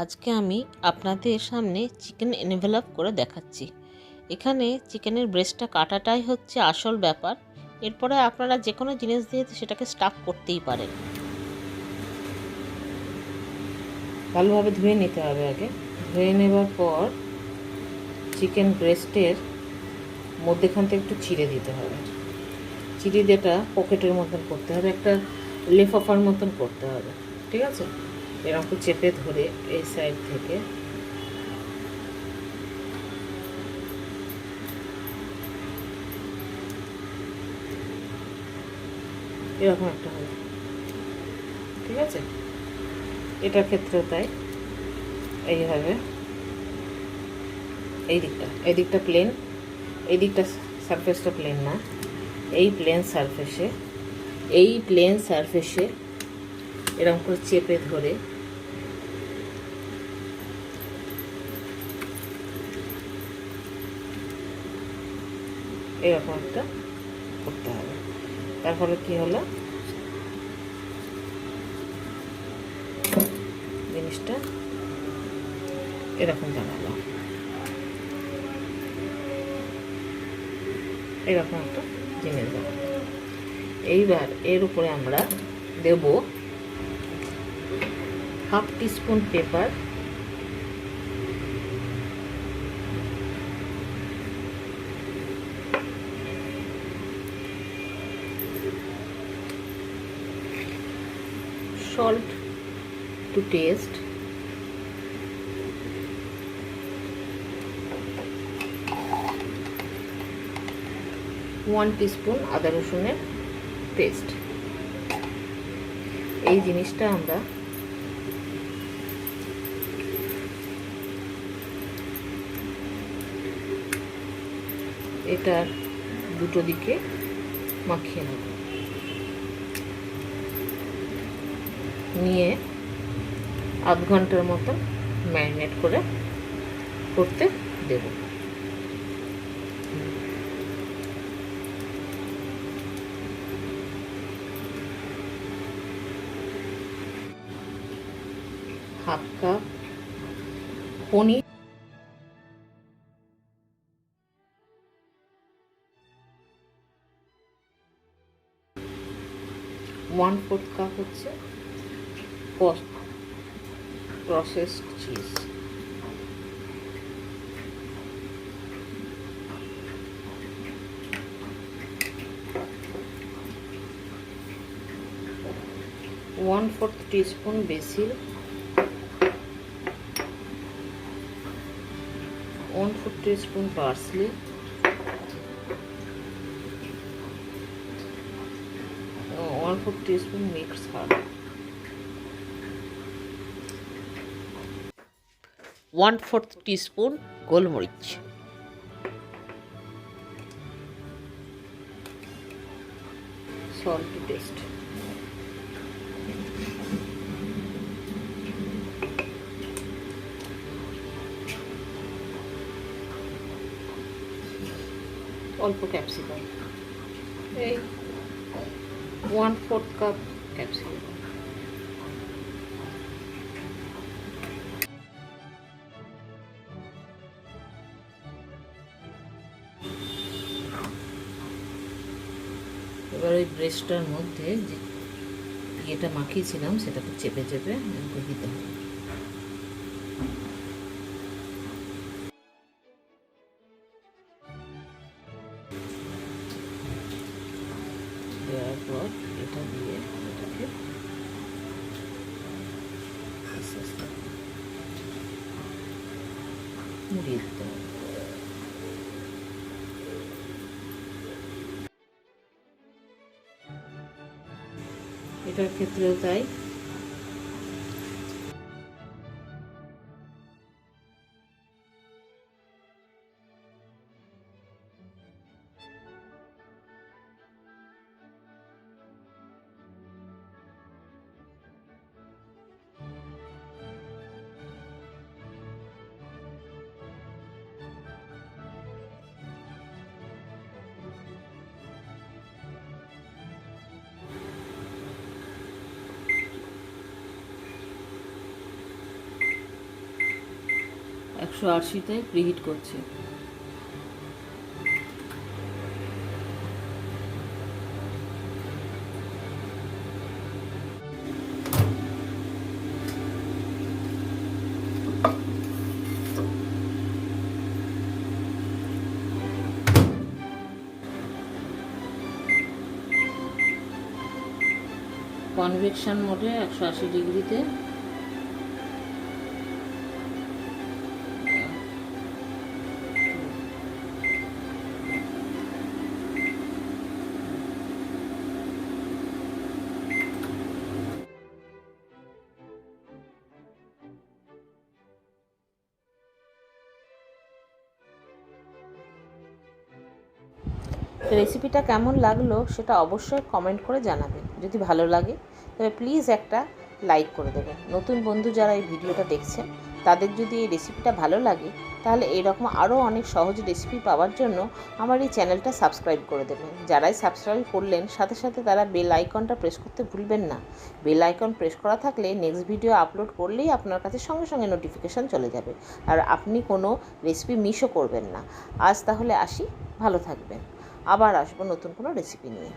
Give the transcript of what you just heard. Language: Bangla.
আজকে আমি আপনাদের সামনে চিকেন এনভেলপ করে দেখাচ্ছি। এখানে চিকেনের ব্রেস্টটা কাটাটাই হচ্ছে আসল ব্যাপার। এরপরে আপনারা যে কোনো জিনিস দিয়ে সেটাকে স্টাফ করতেই পারেন। ভালোভাবে ধুয়ে নিতে হবে। আগে ধুয়ে নেবার পর চিকেন ব্রেস্টের মধ্যেখান থেকে একটু চিড়ে দিতে হবে। চিড়ে দিয়েটা পকেটের মতন করতে হবে, একটা লেফাফার মতন করতে হবে। ঠিক আছে, এরকম চেপে ধরে এই সাইড থেকে এরকম একটা হবে। ঠিক আছে, এটার ক্ষেত্রেও তাই। এইভাবে এই দিকটা প্লেন, এই দিকটা সারফেসটা প্লেন না, এই প্লেন সারফেসে এরকম করে চেপে ধরে এরকম একটা করতে হবে। তারপরে কি হলো, জিনিসটা এরকম দাঁড়ালো, এরকম একটা জিনিস দাঁড়ালো। এইবার এর উপরে আমরা দেব half teaspoon pepper, salt to taste, 1 teaspoon আদা রসুনের পেস্ট। এই জিনিসটা আমরা এটার দুটো দিকে মাখিয়ে নেব, নিয়ে আধ ঘন্টার মতন ম্যারিনেট করতে দেব। হাফ কাপ পনির, 1/4 কাপ হচ্ছে processed cheese, 1/4 teaspoon basil, 1/4 teaspoon parsley, 1/4 teaspoon mixed herb, 1/4 teaspoon গোলমরিচ, salt to taste, অল্প ক্যাপসিকাম, এই 1/4 কাপ ক্যাপসিকাম। এবার ওই ব্রেস্টটার মধ্যে যে ইয়েটা মাখিয়েছিলাম সেটাকে চেপে চেপে দিতে হবে। দেওয়ার পর এটা দিয়ে এটাকে আস্তে আস্তে মুড়িয়ে দিতে হবে। এটার ক্ষেত্রেও তাই। 180-তে প্রিহিট করছি। কনভেকশন মোডে 180 ডিগ্রিতে রেসিপিটা কেমন লাগলো সেটা অবশ্যই কমেন্ট করে জানাবেন। যদি ভালো লাগে তবে প্লিজ একটা লাইক করে দেবেন। নতুন বন্ধু যারা এই ভিডিওটা দেখছেন তাদের যদি এই রেসিপিটা ভালো লাগে তাহলে এইরকম আরও অনেক সহজ রেসিপি পাওয়ার জন্য আমার এই চ্যানেলটা সাবস্ক্রাইব করে দেবেন। যারাই সাবস্ক্রাইব করলেন সাথে সাথে তারা বেল আইকনটা প্রেস করতে ভুলবেন না। বেল আইকন প্রেস করা থাকলে নেক্সট ভিডিও আপলোড করলেই আপনার কাছে সঙ্গে সঙ্গে নোটিফিকেশান চলে যাবে, আর আপনি কোনো রেসিপি মিসও করবেন না। আজ তাহলে আসি, ভালো থাকবেন। আবার আসবো নতুন কোনো রেসিপি নিয়ে।